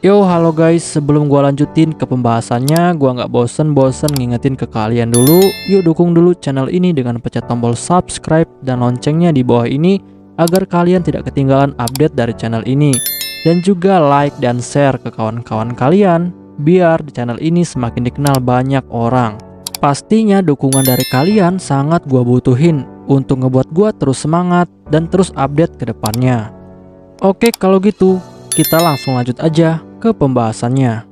Yo, halo guys, sebelum gua lanjutin ke pembahasannya, gua nggak bosen-bosen ngingetin ke kalian dulu. Yuk dukung dulu channel ini dengan pencet tombol subscribe dan loncengnya di bawah ini agar kalian tidak ketinggalan update dari channel ini. Dan juga like dan share ke kawan-kawan kalian biar di channel ini semakin dikenal banyak orang. Pastinya dukungan dari kalian sangat gua butuhin untuk ngebuat gua terus semangat dan terus update ke depannya. Oke, kalau gitu kita langsung lanjut aja ke pembahasannya.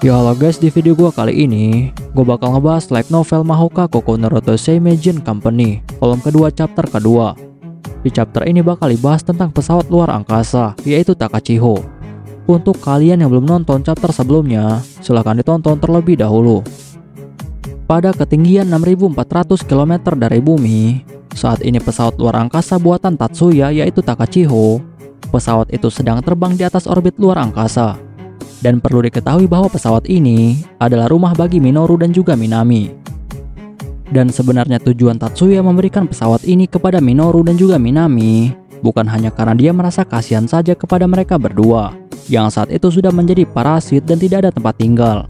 Yo, halo guys, di video gua kali ini gue bakal ngebahas light novel Mahoka Koko Naruto Seimei Company volume kedua chapter kedua. Di chapter ini bakal dibahas tentang pesawat luar angkasa, yaitu Takachiho. Untuk kalian yang belum nonton chapter sebelumnya, silahkan ditonton terlebih dahulu. Pada ketinggian 6.400 km dari bumi, saat ini pesawat luar angkasa buatan Tatsuya yaitu Takachiho, pesawat itu sedang terbang di atas orbit luar angkasa. Dan perlu diketahui bahwa pesawat ini adalah rumah bagi Minoru dan juga Minami. Dan sebenarnya tujuan Tatsuya memberikan pesawat ini kepada Minoru dan juga Minami bukan hanya karena dia merasa kasihan saja kepada mereka berdua yang saat itu sudah menjadi parasit dan tidak ada tempat tinggal.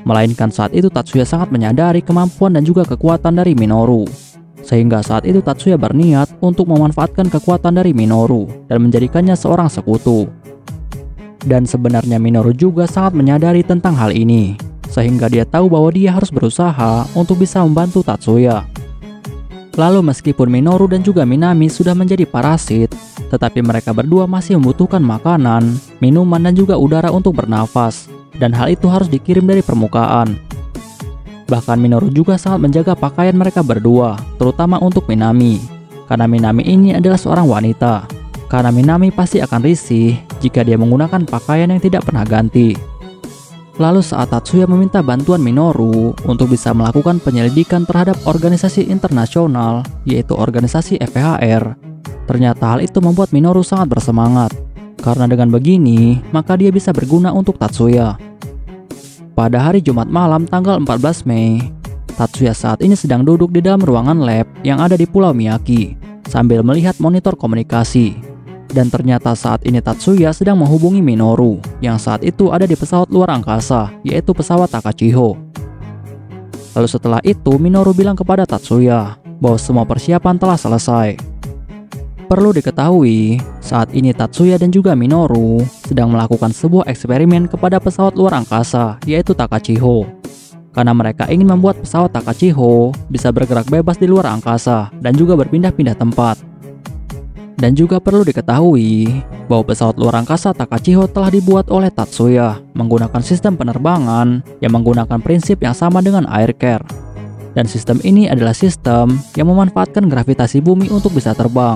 Melainkan saat itu Tatsuya sangat menyadari kemampuan dan juga kekuatan dari Minoru. Sehingga saat itu Tatsuya berniat untuk memanfaatkan kekuatan dari Minoru dan menjadikannya seorang sekutu. Dan sebenarnya Minoru juga sangat menyadari tentang hal ini, sehingga dia tahu bahwa dia harus berusaha untuk bisa membantu Tatsuya. Lalu meskipun Minoru dan juga Minami sudah menjadi parasit, tetapi mereka berdua masih membutuhkan makanan, minuman dan juga udara untuk bernafas. Dan hal itu harus dikirim dari permukaan. Bahkan Minoru juga sangat menjaga pakaian mereka berdua, terutama untuk Minami. Karena Minami ini adalah seorang wanita. Karena Minami pasti akan risih jika dia menggunakan pakaian yang tidak pernah ganti. Lalu saat Tatsuya meminta bantuan Minoru untuk bisa melakukan penyelidikan terhadap organisasi internasional, yaitu organisasi FPHR, ternyata hal itu membuat Minoru sangat bersemangat. Karena dengan begini, maka dia bisa berguna untuk Tatsuya. Pada hari Jumat malam tanggal 14 Mei, Tatsuya saat ini sedang duduk di dalam ruangan lab yang ada di Pulau Miyaki sambil melihat monitor komunikasi. Dan ternyata saat ini Tatsuya sedang menghubungi Minoru yang saat itu ada di pesawat luar angkasa, yaitu pesawat Takachiho. Lalu setelah itu Minoru bilang kepada Tatsuya bahwa semua persiapan telah selesai. Perlu diketahui, saat ini Tatsuya dan juga Minoru sedang melakukan sebuah eksperimen kepada pesawat luar angkasa, yaitu Takachiho. Karena mereka ingin membuat pesawat Takachiho bisa bergerak bebas di luar angkasa dan juga berpindah-pindah tempat. Dan juga perlu diketahui bahwa pesawat luar angkasa Takachiho telah dibuat oleh Tatsuya menggunakan sistem penerbangan yang menggunakan prinsip yang sama dengan air care. Dan sistem ini adalah sistem yang memanfaatkan gravitasi bumi untuk bisa terbang.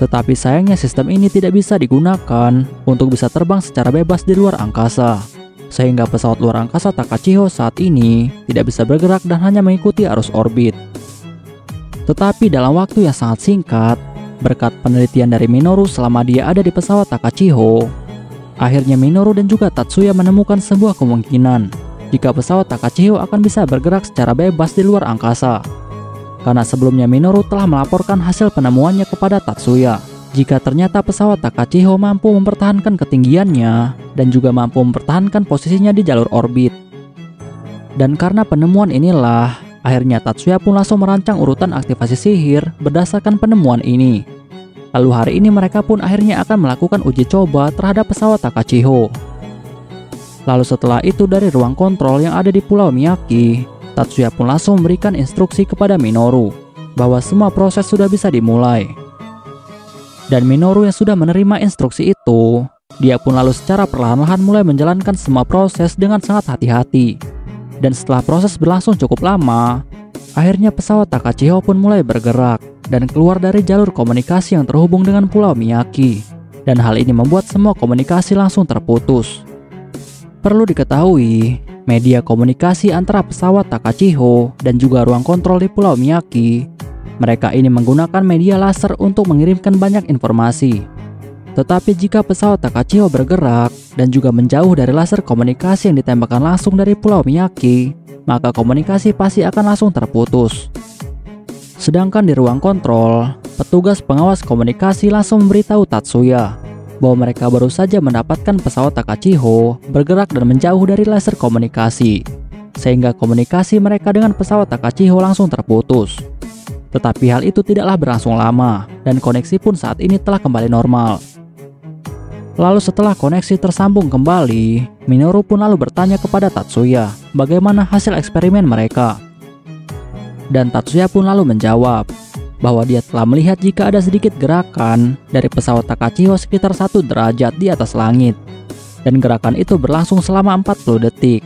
Tetapi sayangnya sistem ini tidak bisa digunakan untuk bisa terbang secara bebas di luar angkasa. Sehingga pesawat luar angkasa Takachiho saat ini tidak bisa bergerak dan hanya mengikuti arus orbit. Tetapi dalam waktu yang sangat singkat, berkat penelitian dari Minoru selama dia ada di pesawat Takachiho, akhirnya Minoru dan juga Tatsuya menemukan sebuah kemungkinan jika pesawat Takachiho akan bisa bergerak secara bebas di luar angkasa. Karena sebelumnya Minoru telah melaporkan hasil penemuannya kepada Tatsuya jika ternyata pesawat Takachiho mampu mempertahankan ketinggiannya dan juga mampu mempertahankan posisinya di jalur orbit. Dan karena penemuan inilah, akhirnya Tatsuya pun langsung merancang urutan aktivasi sihir berdasarkan penemuan ini. Lalu hari ini mereka pun akhirnya akan melakukan uji coba terhadap pesawat Takachiho. Lalu setelah itu dari ruang kontrol yang ada di Pulau Miyaki, Tatsuya pun langsung memberikan instruksi kepada Minoru bahwa semua proses sudah bisa dimulai. Dan Minoru yang sudah menerima instruksi itu, dia pun lalu secara perlahan-lahan mulai menjalankan semua proses dengan sangat hati-hati. Dan setelah proses berlangsung cukup lama, akhirnya pesawat Takachiho pun mulai bergerak dan keluar dari jalur komunikasi yang terhubung dengan Pulau Miyaki. Dan hal ini membuat semua komunikasi langsung terputus. Perlu diketahui, media komunikasi antara pesawat Takachiho dan juga ruang kontrol di Pulau Miyaki, mereka ini menggunakan media laser untuk mengirimkan banyak informasi. Tetapi jika pesawat Takachiho bergerak dan juga menjauh dari laser komunikasi yang ditembakkan langsung dari Pulau Miyaki, maka komunikasi pasti akan langsung terputus. Sedangkan di ruang kontrol, petugas pengawas komunikasi langsung memberitahu Tatsuya bahwa mereka baru saja mendapatkan pesawat Takachiho bergerak dan menjauh dari laser komunikasi, sehingga komunikasi mereka dengan pesawat Takachiho langsung terputus. Tetapi hal itu tidaklah berlangsung lama, dan koneksi pun saat ini telah kembali normal. Lalu setelah koneksi tersambung kembali, Minoru pun lalu bertanya kepada Tatsuya bagaimana hasil eksperimen mereka. Dan Tatsuya pun lalu menjawab bahwa dia telah melihat jika ada sedikit gerakan dari pesawat Takachiho sekitar 1 derajat di atas langit. Dan gerakan itu berlangsung selama 40 detik.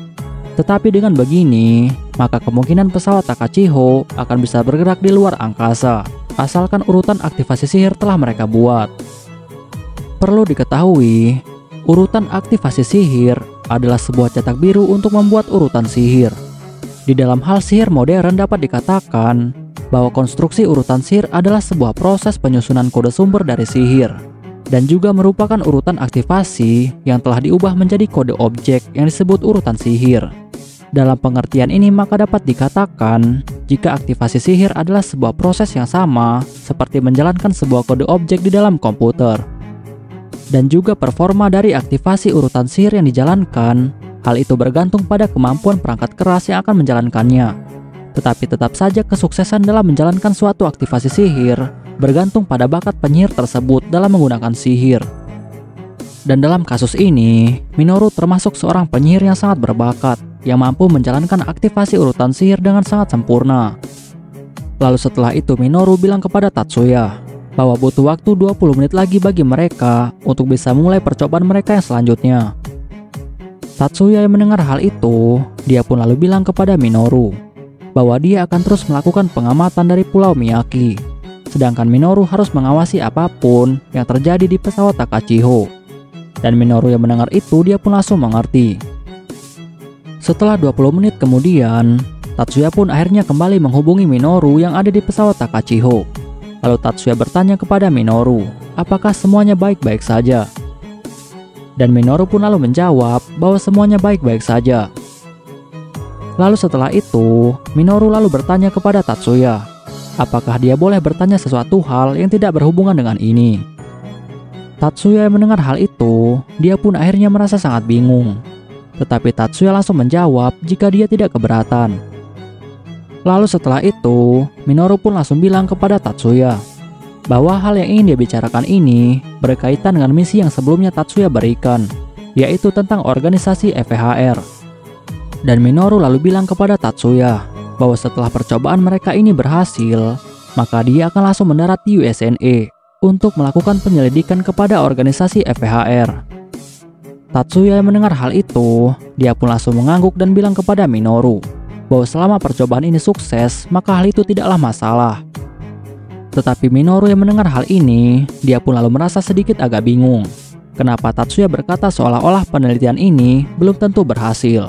Tetapi dengan begini, maka kemungkinan pesawat Takachiho akan bisa bergerak di luar angkasa, asalkan urutan aktivasi sihir telah mereka buat. Perlu diketahui, urutan aktivasi sihir adalah sebuah cetak biru untuk membuat urutan sihir. Di dalam hal sihir modern dapat dikatakan bahwa konstruksi urutan sihir adalah sebuah proses penyusunan kode sumber dari sihir, dan juga merupakan urutan aktivasi yang telah diubah menjadi kode objek yang disebut urutan sihir. Dalam pengertian ini maka dapat dikatakan jika aktivasi sihir adalah sebuah proses yang sama seperti menjalankan sebuah kode objek di dalam komputer. Dan juga performa dari aktivasi urutan sihir yang dijalankan, hal itu bergantung pada kemampuan perangkat keras yang akan menjalankannya. Tetapi tetap saja kesuksesan dalam menjalankan suatu aktivasi sihir bergantung pada bakat penyihir tersebut dalam menggunakan sihir. Dan dalam kasus ini, Minoru termasuk seorang penyihir yang sangat berbakat, yang mampu menjalankan aktivasi urutan sihir dengan sangat sempurna. Lalu setelah itu Minoru bilang kepada Tatsuya bahwa butuh waktu 20 menit lagi bagi mereka untuk bisa mulai percobaan mereka yang selanjutnya. Tatsuya yang mendengar hal itu, dia pun lalu bilang kepada Minoru bahwa dia akan terus melakukan pengamatan dari Pulau Miyaki, sedangkan Minoru harus mengawasi apapun yang terjadi di pesawat Takachiho. Dan Minoru yang mendengar itu, dia pun langsung mengerti. Setelah 20 menit kemudian, Tatsuya pun akhirnya kembali menghubungi Minoru yang ada di pesawat Takachiho. Lalu Tatsuya bertanya kepada Minoru, apakah semuanya baik-baik saja? Dan Minoru pun lalu menjawab bahwa semuanya baik-baik saja. Lalu setelah itu, Minoru lalu bertanya kepada Tatsuya, apakah dia boleh bertanya sesuatu hal yang tidak berhubungan dengan ini? Tatsuya yang mendengar hal itu, dia pun akhirnya merasa sangat bingung. Tetapi Tatsuya langsung menjawab jika dia tidak keberatan. Lalu setelah itu, Minoru pun langsung bilang kepada Tatsuya bahwa hal yang ingin dia bicarakan ini berkaitan dengan misi yang sebelumnya Tatsuya berikan, yaitu tentang organisasi FHR. Dan Minoru lalu bilang kepada Tatsuya bahwa setelah percobaan mereka ini berhasil, maka dia akan langsung mendarat di USNE untuk melakukan penyelidikan kepada organisasi FHR. Tatsuya yang mendengar hal itu, dia pun langsung mengangguk dan bilang kepada Minoru bahwa selama percobaan ini sukses, maka hal itu tidaklah masalah. Tetapi Minoru yang mendengar hal ini, dia pun lalu merasa sedikit agak bingung. Kenapa Tatsuya berkata seolah-olah penelitian ini belum tentu berhasil.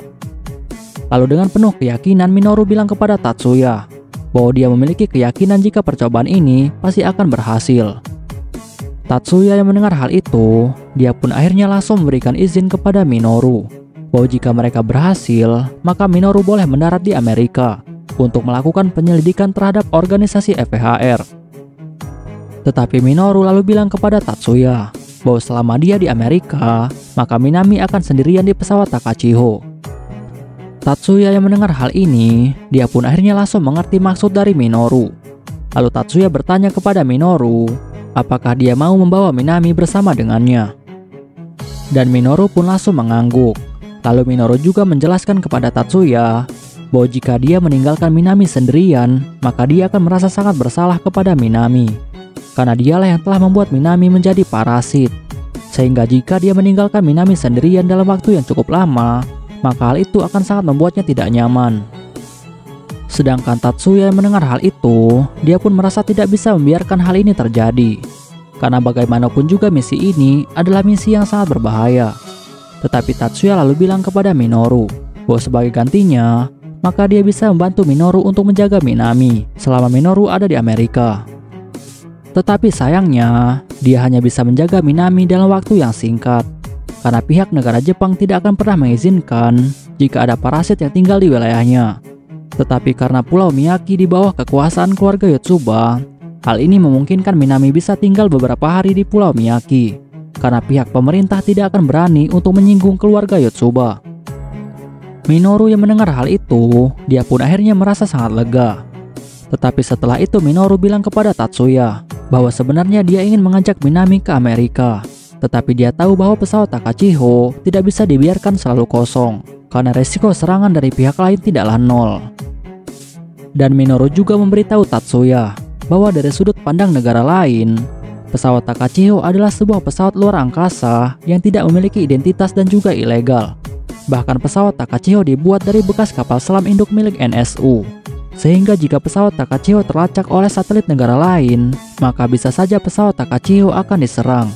Lalu dengan penuh keyakinan Minoru bilang kepada Tatsuya bahwa dia memiliki keyakinan jika percobaan ini pasti akan berhasil. Tatsuya yang mendengar hal itu, dia pun akhirnya langsung memberikan izin kepada Minoru bahwa jika mereka berhasil, maka Minoru boleh mendarat di Amerika untuk melakukan penyelidikan terhadap organisasi FHR. Tetapi Minoru lalu bilang kepada Tatsuya bahwa selama dia di Amerika, maka Minami akan sendirian di pesawat Takachiho. Tatsuya yang mendengar hal ini, dia pun akhirnya langsung mengerti maksud dari Minoru. Lalu Tatsuya bertanya kepada Minoru, apakah dia mau membawa Minami bersama dengannya. Dan Minoru pun langsung mengangguk. Lalu Minoru juga menjelaskan kepada Tatsuya bahwa jika dia meninggalkan Minami sendirian, maka dia akan merasa sangat bersalah kepada Minami, karena dialah yang telah membuat Minami menjadi parasit. Sehingga jika dia meninggalkan Minami sendirian dalam waktu yang cukup lama, maka hal itu akan sangat membuatnya tidak nyaman. Sedangkan Tatsuya yang mendengar hal itu, dia pun merasa tidak bisa membiarkan hal ini terjadi, karena bagaimanapun juga misi ini adalah misi yang sangat berbahaya. Tetapi Tatsuya lalu bilang kepada Minoru bahwa sebagai gantinya, maka dia bisa membantu Minoru untuk menjaga Minami selama Minoru ada di Amerika. Tetapi sayangnya, dia hanya bisa menjaga Minami dalam waktu yang singkat, karena pihak negara Jepang tidak akan pernah mengizinkan jika ada parasit yang tinggal di wilayahnya. Tetapi karena Pulau Miyagi di bawah kekuasaan keluarga Yotsuba, hal ini memungkinkan Minami bisa tinggal beberapa hari di Pulau Miyagi, karena pihak pemerintah tidak akan berani untuk menyinggung keluarga Yotsuba. Minoru yang mendengar hal itu, dia pun akhirnya merasa sangat lega. Tetapi setelah itu Minoru bilang kepada Tatsuya bahwa sebenarnya dia ingin mengajak Minami ke Amerika. Tetapi dia tahu bahwa pesawat Takachiho tidak bisa dibiarkan selalu kosong, karena resiko serangan dari pihak lain tidaklah nol. Dan Minoru juga memberitahu Tatsuya bahwa dari sudut pandang negara lain, pesawat Takachiho adalah sebuah pesawat luar angkasa yang tidak memiliki identitas dan juga ilegal. Bahkan pesawat Takachiho dibuat dari bekas kapal selam induk milik NSU. Sehingga jika pesawat Takachiho terlacak oleh satelit negara lain, maka bisa saja pesawat Takachiho akan diserang.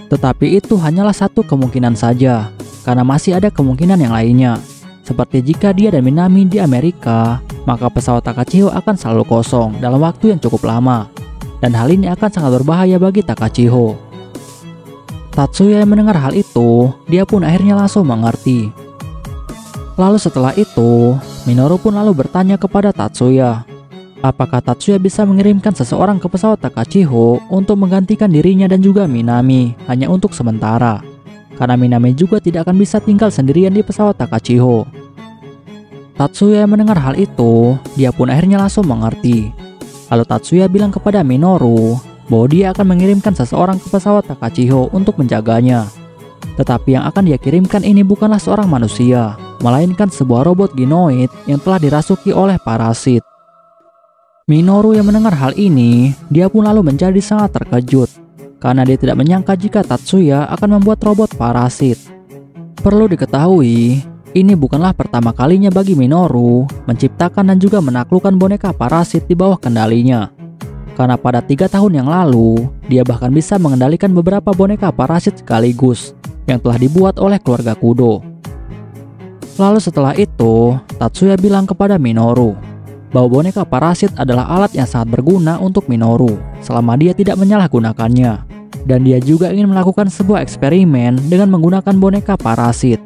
Tetapi itu hanyalah satu kemungkinan saja, karena masih ada kemungkinan yang lainnya. Seperti jika dia dan Minami di Amerika, maka pesawat Takachiho akan selalu kosong dalam waktu yang cukup lama. Dan hal ini akan sangat berbahaya bagi Takachiho. Tatsuya yang mendengar hal itu, dia pun akhirnya langsung mengerti. Lalu setelah itu, Minoru pun lalu bertanya kepada Tatsuya, apakah Tatsuya bisa mengirimkan seseorang ke pesawat Takachiho untuk menggantikan dirinya dan juga Minami hanya untuk sementara. Karena Minami juga tidak akan bisa tinggal sendirian di pesawat Takachiho. Tatsuya yang mendengar hal itu, dia pun akhirnya langsung mengerti. Lalu Tatsuya bilang kepada Minoru bahwa dia akan mengirimkan seseorang ke pesawat Takachiho untuk menjaganya. Tetapi yang akan dia kirimkan ini bukanlah seorang manusia, melainkan sebuah robot ginoid yang telah dirasuki oleh parasit. Minoru yang mendengar hal ini, dia pun lalu menjadi sangat terkejut, karena dia tidak menyangka jika Tatsuya akan membuat robot parasit. Perlu diketahui, ini bukanlah pertama kalinya bagi Minoru menciptakan dan juga menaklukkan boneka parasit di bawah kendalinya. Karena pada 3 tahun yang lalu, dia bahkan bisa mengendalikan beberapa boneka parasit sekaligus yang telah dibuat oleh keluarga Kudo. Lalu setelah itu, Tatsuya bilang kepada Minoru bahwa boneka parasit adalah alat yang sangat berguna untuk Minoru selama dia tidak menyalahgunakannya. Dan dia juga ingin melakukan sebuah eksperimen dengan menggunakan boneka parasit.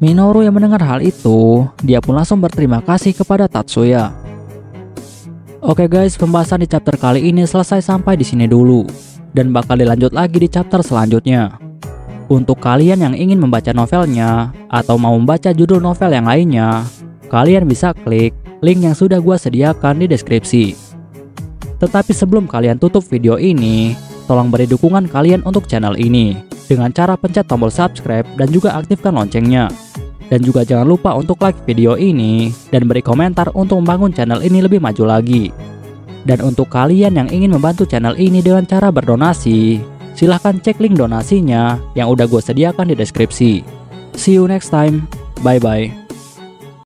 Minoru yang mendengar hal itu, dia pun langsung berterima kasih kepada Tatsuya. Oke guys, pembahasan di chapter kali ini selesai sampai di sini dulu, dan bakal dilanjut lagi di chapter selanjutnya. Untuk kalian yang ingin membaca novelnya atau mau membaca judul novel yang lainnya, kalian bisa klik link yang sudah gua sediakan di deskripsi. Tetapi sebelum kalian tutup video ini, tolong beri dukungan kalian untuk channel ini dengan cara pencet tombol subscribe dan juga aktifkan loncengnya. Dan juga jangan lupa untuk like video ini dan beri komentar untuk membangun channel ini lebih maju lagi. Dan untuk kalian yang ingin membantu channel ini dengan cara berdonasi, silahkan cek link donasinya yang udah gue sediakan di deskripsi. See you next time, bye bye.